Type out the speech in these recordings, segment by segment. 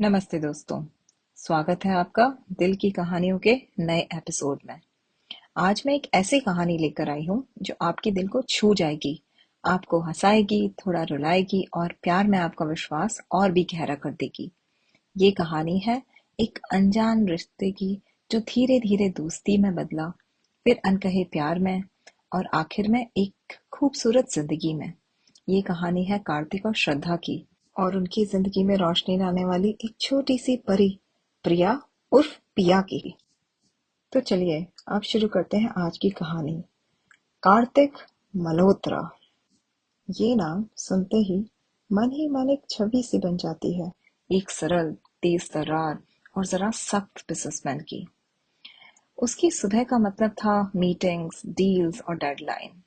नमस्ते दोस्तों। स्वागत है आपका दिल की कहानियों के नए एपिसोड में। आज मैं एक ऐसी कहानी लेकर आई हूँ जो आपके दिल को छू जाएगी, आपको हंसाएगी, थोड़ा रुलाएगी और प्यार में आपका विश्वास और भी गहरा कर देगी। ये कहानी है एक अनजान रिश्ते की जो धीरे धीरे दोस्ती में बदला, फिर अनकहे प्यार में और आखिर में एक खूबसूरत जिंदगी में। ये कहानी है कार्तिक और श्रद्धा की और उनकी जिंदगी में रोशनी लाने वाली एक छोटी सी परी, प्रिया उर्फ पिया की। तो चलिए अब शुरू करते हैं आज की कहानी। कार्तिक मल्होत्रा। ये नाम सुनते ही मन एक छवि सी बन जाती है, एक सरल, तेज तर्रार और जरा सख्त बिजनेसमैन की। उसकी सुबह का मतलब था मीटिंग्स, डील्स और डेडलाइन।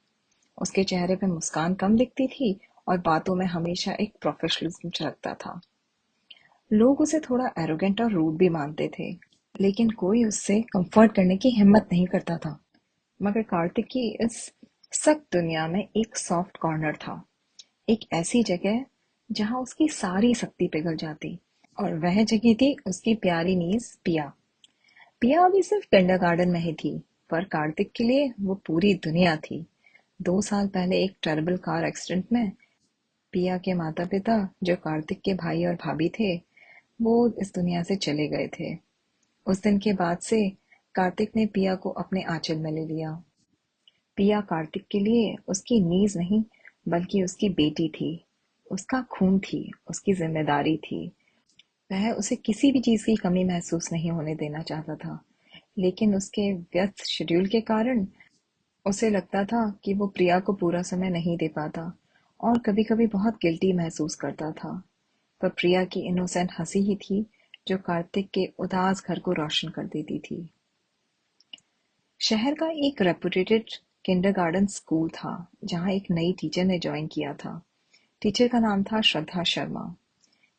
उसके चेहरे पे मुस्कान कम दिखती थी और बातों में हमेशा एक प्रोफेशनलिज्म झलकता था। लोग उसे थोड़ा एरोगेंट और रूड भी मानते थे, लेकिन कोई उससे कंफर्ट करने की हिम्मत नहीं करता था। मगर कार्तिक की इस सख्त दुनिया में एक सॉफ्ट कॉर्नर था, एक ऐसी जगह जहां उसकी सारी शक्ति पिघल जाती। और वह जगह थी उसकी प्यारी नीज पिया। पिया अभी सिर्फ किंडरगार्टन में ही थी, पर कार्तिक के लिए वो पूरी दुनिया थी। 2 साल पहले एक टेरिबल कार एक्सीडेंट में पिया के माता पिता, जो कार्तिक के भाई और भाभी थे, वो इस दुनिया से चले गए थे। उस दिन के बाद से कार्तिक ने पिया को अपने आंचल में ले लिया। पिया कार्तिक के लिए उसकी नीज नहीं, बल्कि उसकी बेटी थी, उसका खून थी, उसकी जिम्मेदारी थी। वह उसे किसी भी चीज की कमी महसूस नहीं होने देना चाहता था, लेकिन उसके व्यस्त शेड्यूल के कारण उसे लगता था कि वो प्रिया को पूरा समय नहीं दे पाता और कभी-कभी बहुत गिल्टी महसूस करता था। पर प्रिया की इनोसेंट हंसी ही थी जो कार्तिक के उदास घर को रोशन कर देती थी। शहर का एक रेपुटेटेड किंडरगार्टन स्कूल था जहां एक नई टीचर ने ज्वाइन किया था। टीचर का नाम था श्रद्धा शर्मा।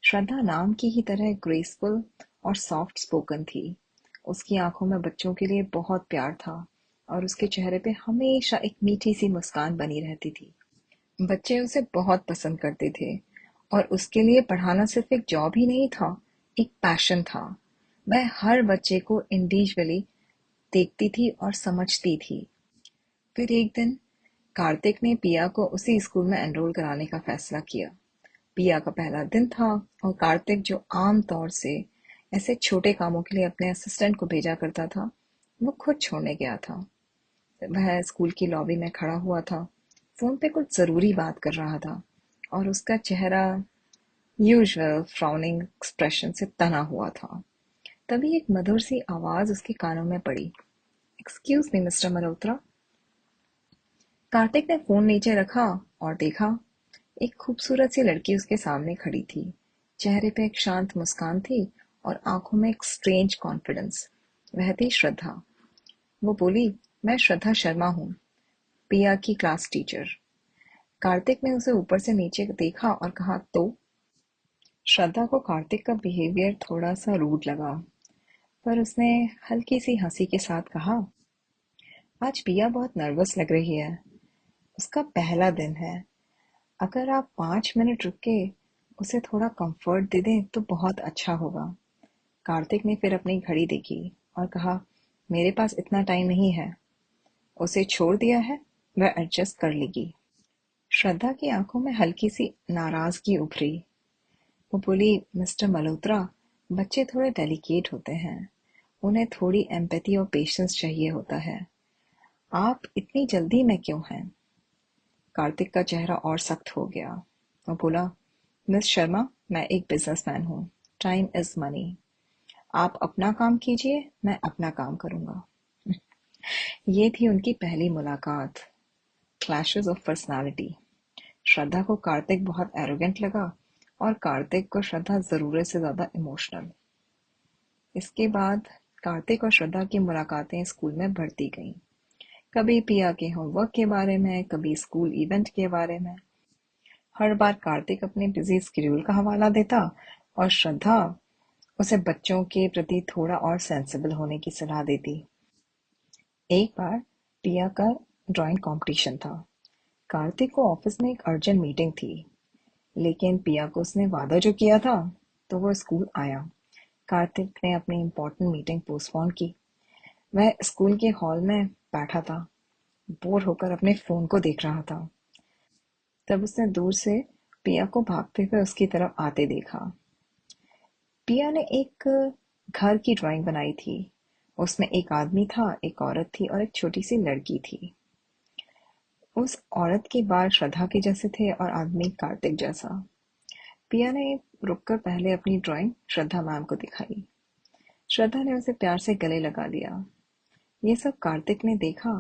श्रद्धा नाम की ही तरह ग्रेसफुल और सॉफ्ट स्पोकन थी। उसकी आंखों में बच्चों के लिए बहुत प्यार था और उसके चेहरे पे हमेशा एक मीठी सी मुस्कान बनी रहती थी। बच्चे उसे बहुत पसंद करते थे और उसके लिए पढ़ाना सिर्फ एक जॉब ही नहीं था, एक पैशन था। वह हर बच्चे को इंडिविजुअली देखती थी और समझती थी। फिर एक दिन कार्तिक ने पिया को उसी स्कूल में एनरोल कराने का फैसला किया। पिया का पहला दिन था और कार्तिक, जो आम तौर से ऐसे छोटे कामों के लिए अपने असिस्टेंट को भेजा करता था, वो खुद छोड़ने गया था। वह स्कूल की लॉबी में खड़ा हुआ था, फोन पे कुछ जरूरी बात कर रहा था और उसका चेहरा यूजुअल फ्राउनिंग एक्सप्रेशन से तना हुआ था। तभी एक मधुर सी आवाज उसके कानों में पड़ी। Excuse me mister Malhotra. Kartik ने फोन नीचे रखा और देखा, एक खूबसूरत सी लड़की उसके सामने खड़ी थी। चेहरे पे एक शांत मुस्कान थी और आंखों में एक स्ट्रेंज कॉन्फिडेंस। वह थी श्रद्धा। वो बोली, मैं श्रद्धा शर्मा हूँ, पिया की क्लास टीचर। कार्तिक ने उसे ऊपर से नीचे देखा और कहा, तो? श्रद्धा को कार्तिक का बिहेवियर थोड़ा सा रूड लगा, पर उसने हल्की सी हंसी के साथ कहा, आज पिया बहुत नर्वस लग रही है, उसका पहला दिन है। अगर आप 5 मिनट रुक के उसे थोड़ा कंफर्ट दे दें तो बहुत अच्छा होगा। कार्तिक ने फिर अपनी घड़ी देखी और कहा, मेरे पास इतना टाइम नहीं है। उसे छोड़ दिया है, वह एडजस्ट कर लेगी। श्रद्धा की आंखों में हल्की सी नाराजगी उभरी। वो बोली, मिस्टर मल्होत्रा, बच्चे थोड़े डेलिकेट होते हैं, उन्हें थोड़ी एम्पैथी और पेशेंस चाहिए होता है। आप इतनी जल्दी में क्यों हैं? कार्तिक का चेहरा और सख्त हो गया। वो बोला, मिस शर्मा, मैं एक बिजनेसमैन हूँ। Time is money. आप अपना काम कीजिए, मैं अपना काम करूंगा। ये थी उनकी पहली मुलाकात। Clashes of personality. श्रद्धा को कार्तिक बहुत एरोगेंट लगा और कार्तिक को श्रद्धा जरूरत से ज्यादा इमोशनल। इसके बाद कार्तिक और श्रद्धा की मुलाकातें स्कूल में बढ़ती गईं। कभी पिया के होमवर्क के बारे में, कभी स्कूल इवेंट के बारे में। हर बार कार्तिक अपने बिजी स्केड्यूल का हवाला देता और श्रद्धा उसे बच्चों के प्रति थोड़ा और सेंसिबल होने की सलाह देती। एक बार पिया का ड्राइंग कंपटीशन था। कार्तिक को ऑफिस में एक अर्जेंट मीटिंग थी, लेकिन पिया को उसने वादा जो किया था, तो वो स्कूल आया। कार्तिक ने अपनी इम्पोर्टेंट मीटिंग पोस्टपोन की। वह स्कूल के हॉल में बैठा था, बोर होकर अपने फोन को देख रहा था। तब उसने दूर से पिया को भागते हुए उसकी तरफ आते देखा। पिया ने एक घर की ड्राइंग बनाई थी। उसमें एक आदमी था, एक औरत थी और एक छोटी सी लड़की थी। उस औरत के बाल श्रद्धा के जैसे थे और आदमी कार्तिक जैसा। पिया ने रुककर पहले अपनी ड्राइंग श्रद्धा मैम को दिखाई। श्रद्धा ने उसे प्यार से गले लगा लिया। ये सब कार्तिक ने देखा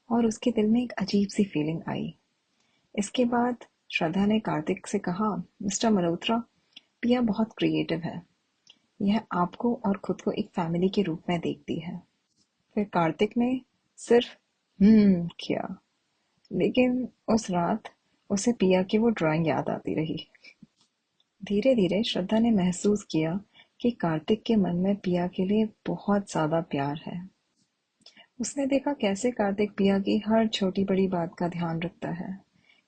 और उसके दिल में एक अजीब सी फीलिंग आई। इसके बाद श्रद्धा ने कार्तिक से कहा, मिस्टर मल्होत्रा, पिया बहुत क्रिएटिव है। यह आपको और खुद को एक फैमिली के रूप में देखती है। फिर कार्तिक ने सिर्फ किया, लेकिन उस रात उसे पिया की वो ड्राइंग याद आती रही। धीरे धीरे श्रद्धा ने महसूस किया कि कार्तिक के मन में पिया के लिए बहुत ज्यादा प्यार है। उसने देखा कैसे कार्तिक पिया की हर छोटी बड़ी बात का ध्यान रखता है।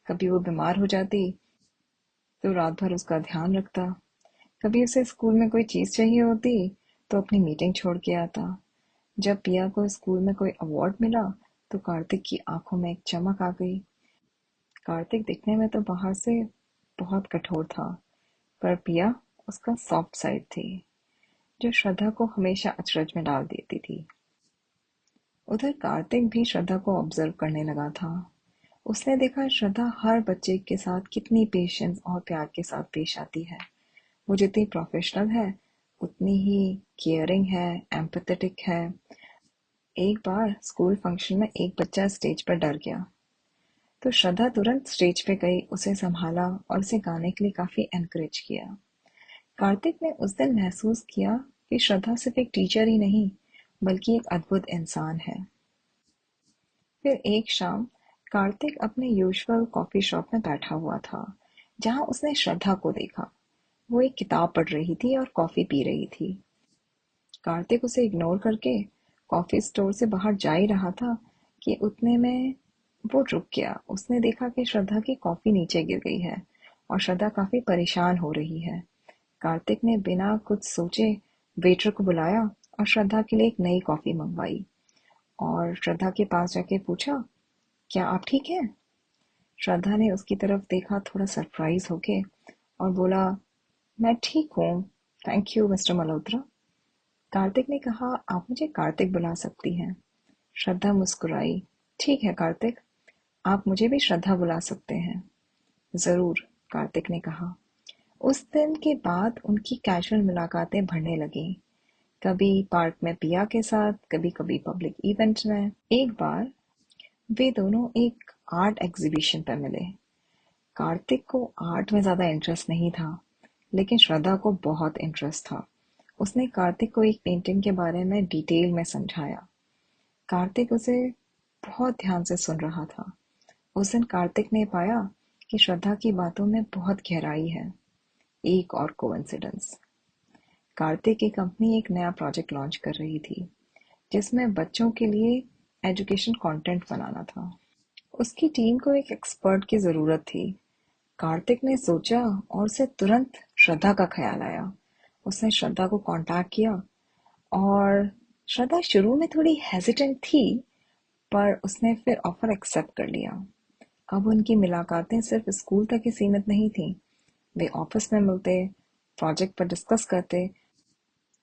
कभी वो बीमार हो जाती तो रात भर उसका ध्यान रखता। कभी उसे स्कूल में कोई चीज चाहिए होती तो अपनी मीटिंग छोड़ के आता। जब पिया को स्कूल में कोई अवार्ड मिला तो कार्तिक की आंखों में एक चमक आ गई। कार्तिक दिखने में तो बाहर से बहुत कठोर था, पर पिया उसका सॉफ्ट साइड थी, जो श्रद्धा को हमेशा अचरज में डाल देती थी। उधर कार्तिक भी श्रद्धा को ऑब्जर्व करने लगा था। उसने देखा श्रद्धा हर बच्चे के साथ कितनी पेशेंस और प्यार के साथ पेश आती है। वो जितनी प्रोफेशनल है उतनी ही केयरिंग है, एम्पैथेटिक है। एक बार स्कूल फंक्शन में एक बच्चा स्टेज पर डर गया, तो श्रद्धा तुरंत स्टेज पे गई, उसे संभाला और उसे गाने के लिए काफी एनकरेज किया। कार्तिक ने उस दिन महसूस किया कि श्रद्धा सिर्फ एक टीचर ही नहीं, बल्कि एक अद्भुत इंसान है। फिर एक शाम कार्तिक अपने यूजुअल कॉफी शॉप में बैठा हुआ था, जहां उसने श्रद्धा को देखा। वो एक किताब पढ़ रही थी और कॉफी पी रही थी। कार्तिक उसे इग्नोर करके कॉफी स्टोर से बाहर जा ही रहा था कि उतने में वो रुक गया। उसने देखा कि श्रद्धा की कॉफी नीचे गिर गई है और श्रद्धा काफी परेशान हो रही है। कार्तिक ने बिना कुछ सोचे वेटर को बुलाया और श्रद्धा के लिए एक नई कॉफी मंगवाई और श्रद्धा के पास जाके पूछा, क्या आप ठीक हैं? श्रद्धा ने उसकी तरफ देखा, थोड़ा सरप्राइज होके, और बोला, मैं ठीक हूँ, thank you mister Malhotra. Kartik ने कहा, आप मुझे कार्तिक बुला सकती हैं। श्रद्धा मुस्कुराई, ठीक है कार्तिक, आप मुझे भी श्रद्धा बुला सकते हैं। जरूर, कार्तिक ने कहा। उस दिन के बाद उनकी कैजुअल मुलाकातें बढ़ने लगीं। कभी पार्क में पिया के साथ, कभी कभी पब्लिक इवेंट में। एक बार वे दोनों एक आर्ट एग्जीबिशन पर मिले। कार्तिक को आर्ट में ज्यादा इंटरेस्ट नहीं था, लेकिन श्रद्धा को बहुत इंटरेस्ट था। उसने कार्तिक को एक पेंटिंग के बारे में डिटेल में समझाया। कार्तिक उसे बहुत ध्यान से सुन रहा था। उस दिन कार्तिक ने पाया कि श्रद्धा की बातों में बहुत गहराई है। एक और कोइंसिडेंस। कार्तिक की कंपनी एक नया प्रोजेक्ट लॉन्च कर रही थी, जिसमें बच्चों के लिए एजुकेशन कंटेंट बनाना था। उसकी टीम को एक एक्सपर्ट की जरूरत थी। कार्तिक ने सोचा और उसे तुरंत श्रद्धा का ख्याल आया। उसने श्रद्धा को कांटेक्ट किया और श्रद्धा शुरू में थोड़ी हेजिटेंट थी, पर उसने फिर ऑफर एक्सेप्ट कर लिया। अब उनकी मुलाकातें सिर्फ स्कूल तक ही सीमित नहीं थी। वे ऑफिस में मिलते, प्रोजेक्ट पर डिस्कस करते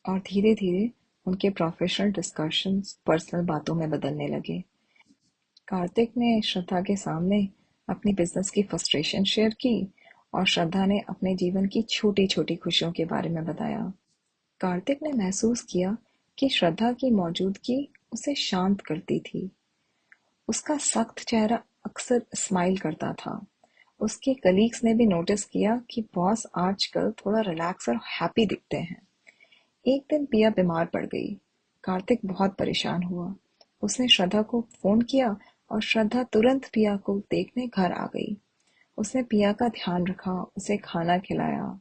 और धीरे धीरे उनके प्रोफेशनल डिस्कशंस पर्सनल बातों में बदलने लगे। कार्तिक ने श्रद्धा के सामने अपनी बिजनेस की फ्रस्ट्रेशन शेयर की और श्रद्धा ने अपने जीवन की छोटी छोटी खुशियों के बारे में बताया। कार्तिक ने महसूस किया कि श्रद्धा की मौजूदगी उसे शांत करती थी। उसका सख्त चेहरा अक्सर स्माइल करता था। उसके कलीग्स ने भी नोटिस किया कि बॉस आजकल थोड़ा रिलैक्स और हैप्पी दिखते हैं। एक दिन पिया बीमार पड़ गई। कार्तिक बहुत परेशान हुआ। उसने श्रद्धा को फोन किया और श्रद्धा तुरंत पिया को देखने घर आ गई। उसने पिया का ध्यान रखा, उसे खाना खिलाया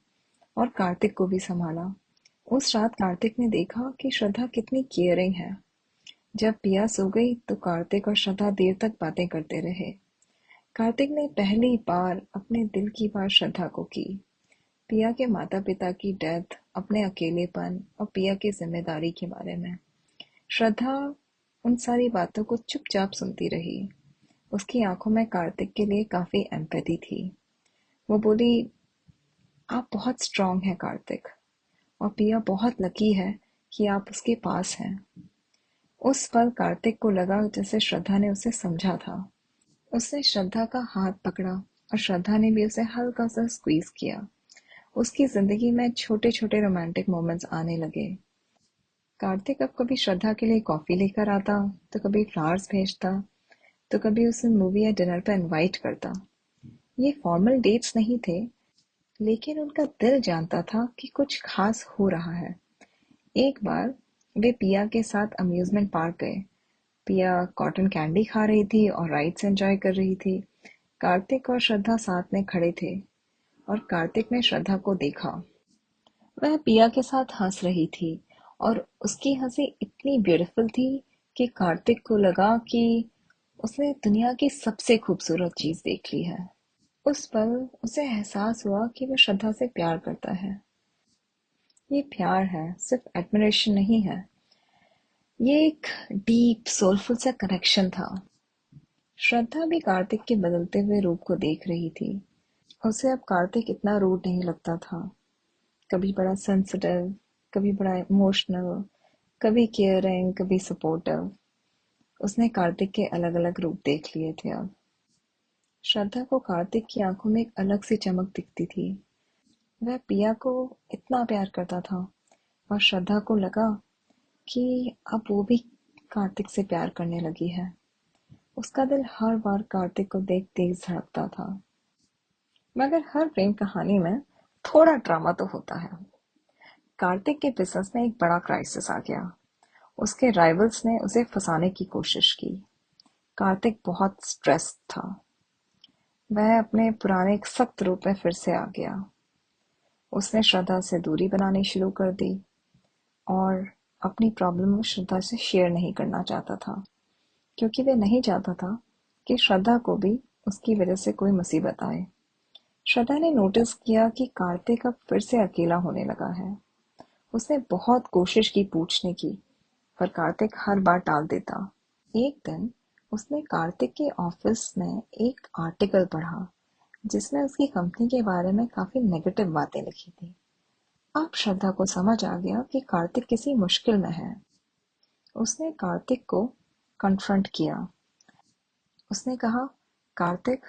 और कार्तिक को भी संभाला। उस रात कार्तिक ने देखा कि श्रद्धा कितनी केयरिंग है। जब पिया सो गई तो कार्तिक और श्रद्धा देर तक बातें करते रहे। कार्तिक ने पहली बार अपने दिल की बात श्रद्धा को की। पिया के माता पिता की डेथ अपने अकेलेपन और पिया की जिम्मेदारी के बारे में। श्रद्धा उन सारी बातों को चुपचाप सुनती रही। उसकी आंखों में कार्तिक के लिए काफी एम्पैथी थी। वो बोली, आप बहुत स्ट्रांग हैं कार्तिक, और पिया बहुत लकी है कि आप उसके पास हैं। उस पल कार्तिक को लगा जैसे श्रद्धा ने उसे समझा था। उसने श्रद्धा का हाथ पकड़ा और श्रद्धा ने भी उसे हल्का सा स्क्वीज किया। उसकी जिंदगी में छोटे छोटे रोमांटिक मोमेंट्स आने लगे। कार्तिक अब कभी श्रद्धा के लिए कॉफी लेकर आता, तो कभी फ्लावर्स भेजता, तो कभी उसे मूवी या डिनर पर इनवाइट करता। ये फॉर्मल डेट्स नहीं थे, लेकिन उनका दिल जानता था कि कुछ खास हो रहा है। एक बार वे पिया के साथ अम्यूजमेंट पार्क गए। पिया कॉटन कैंडी खा रही थी और राइड्स एंजॉय कर रही थी। कार्तिक और श्रद्धा साथ में खड़े थे और कार्तिक ने श्रद्धा को देखा। वह पिया के साथ हंस रही थी और उसकी हंसी इतनी ब्यूटीफुल थी कि कार्तिक को लगा कि उसने दुनिया की सबसे खूबसूरत चीज देख ली है। उस पल उसे एहसास हुआ कि वह श्रद्धा से प्यार करता है। ये प्यार है, सिर्फ एडमिरेशन नहीं है। ये एक डीप सोलफुल सा कनेक्शन था। श्रद्धा भी कार्तिक के बदलते हुए रूप को देख रही थी। उसे अब कार्तिक इतना रूड नहीं लगता था। कभी बड़ा सेंसिटिव, कभी बड़ा इमोशनल, कभी केयरिंग, कभी सपोर्टिव। उसने कार्तिक के अलग अलग रूप देख लिए थे अब। श्रद्धा को कार्तिक की आंखों में एक अलग सी चमक दिखती थी। वह पिया को इतना प्यार करता था और श्रद्धा को लगा कि अब वो भी कार्तिक से प्यार करने लगी है। उसका दिल हर बार कार्तिक को देख तेज धड़कता था। मगर हर प्रेम कहानी में थोड़ा ड्रामा तो होता है। कार्तिक के बिजनेस में एक बड़ा क्राइसिस आ गया। उसके राइवल्स ने उसे फंसाने की कोशिश की। कार्तिक बहुत स्ट्रेस्ड था। वह अपने पुराने एक सख्त रूप में फिर से आ गया। उसने श्रद्धा से दूरी बनानी शुरू कर दी और अपनी प्रॉब्लम श्रद्धा से शेयर नहीं करना चाहता था, क्योंकि वह नहीं चाहता था कि श्रद्धा को भी उसकी वजह से कोई मुसीबत आए। श्रद्धा ने नोटिस किया कि कार्तिक अब फिर से अकेला होने लगा है। उसने बहुत कोशिश की पूछने की, पर कार्तिक हर बार टाल देता। एक दिन उसने कार्तिक के ऑफिस में एक आर्टिकल पढ़ा जिसमें उसकी कंपनी के बारे में काफी नेगेटिव बातें लिखी थी। अब श्रद्धा को समझ आ गया कि कार्तिक किसी मुश्किल में है। उसने कार्तिक को कन्फ्रंट किया। उसने कहा, कार्तिक,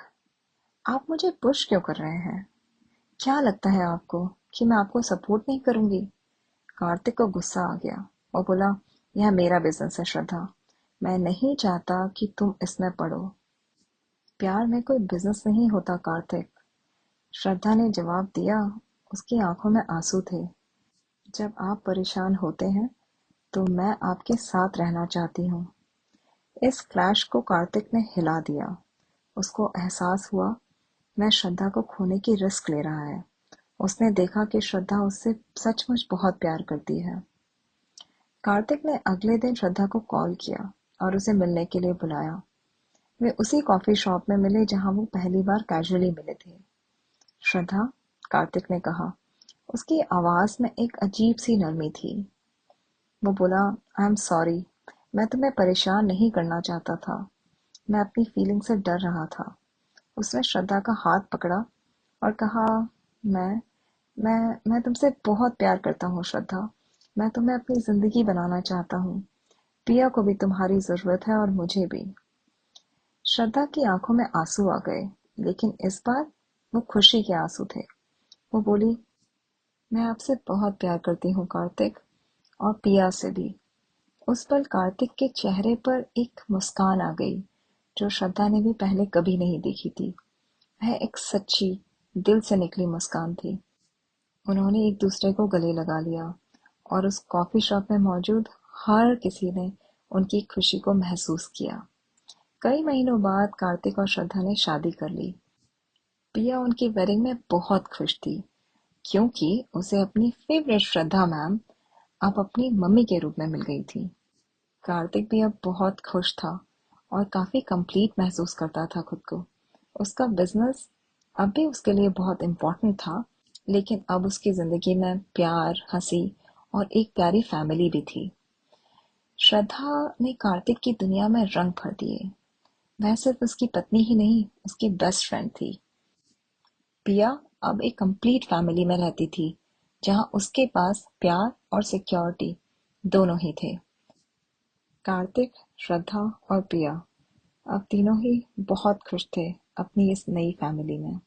आप मुझे पुश क्यों कर रहे हैं? क्या लगता है आपको कि मैं आपको सपोर्ट नहीं करूंगी? कार्तिक को गुस्सा आ गया। वो बोला, यह मेरा बिजनेस है श्रद्धा, मैं नहीं चाहता कि तुम इसमें पड़ो। प्यार में कोई बिजनेस नहीं होता कार्तिक, श्रद्धा ने जवाब दिया। उसकी आंखों में आंसू थे। जब आप परेशान होते हैं तो मैं आपके साथ रहना चाहती हूँ। इस फ्लैश को कार्तिक ने हिला दिया। उसको एहसास हुआ वह श्रद्धा को खोने की रिस्क ले रहा है। उसने देखा कि श्रद्धा उससे सचमुच बहुत प्यार करती है। कार्तिक ने अगले दिन श्रद्धा को कॉल किया और उसे मिलने के लिए बुलाया। वे उसी कॉफी शॉप में मिले जहां वो पहली बार कैजुअली मिले थे। श्रद्धा, कार्तिक ने कहा। उसकी आवाज में एक अजीब सी नरमी थी। वो बोला, आई एम सॉरी, मैं तुम्हें परेशान नहीं करना चाहता था। मैं अपनी फीलिंग से डर रहा था। उसने श्रद्धा का हाथ पकड़ा और कहा, मैं मैं तुमसे बहुत प्यार करता हूँ श्रद्धा। मैं तुम्हें अपनी जिंदगी बनाना चाहता हूँ। पिया को भी तुम्हारी जरूरत है और मुझे भी। श्रद्धा की आंखों में आंसू आ गए, लेकिन इस बार वो खुशी के आंसू थे। वो बोली, मैं आपसे बहुत प्यार करती हूँ कार्तिक, और पिया से भी। उस पल कार्तिक के चेहरे पर एक मुस्कान आ गई जो श्रद्धा ने भी पहले कभी नहीं देखी थी। वह एक सच्ची, दिल से निकली मुस्कान थी। उन्होंने एक दूसरे को गले लगा लिया और उस कॉफी शॉप में मौजूद हर किसी ने उनकी खुशी को महसूस किया। कई महीनों बाद कार्तिक और श्रद्धा ने शादी कर ली। पिया उनकी वेडिंग में बहुत खुश थी, क्योंकि उसे अपनी फेवरेट श्रद्धा मैम अब अपनी मम्मी के रूप में मिल गई थी। कार्तिक भी अब बहुत खुश था और काफी कंप्लीट महसूस करता था खुद को। उसका बिजनेस अब भी उसके लिए बहुत इम्पोर्टेंट था, लेकिन अब उसकी जिंदगी में प्यार, हंसी और एक प्यारी फैमिली भी थी। श्रद्धा ने कार्तिक की दुनिया में रंग भर दिए। वह सिर्फ उसकी पत्नी ही नहीं, उसकी बेस्ट फ्रेंड थी। पिया अब एक कंप्लीट फैमिली में रहती थी, जहां उसके पास प्यार और सिक्योरिटी दोनों ही थे। कार्तिक, श्रद्धा और पिया अब तीनों ही बहुत खुश थे अपनी इस नई फैमिली में।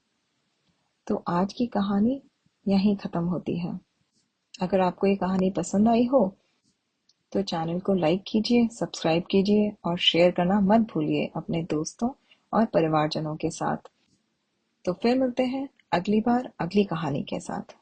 तो आज की कहानी यहीं खत्म होती है। अगर आपको ये कहानी पसंद आई हो तो चैनल को लाइक कीजिए, सब्सक्राइब कीजिए और शेयर करना मत भूलिए अपने दोस्तों और परिवारजनों के साथ। तो फिर मिलते हैं अगली बार अगली कहानी के साथ।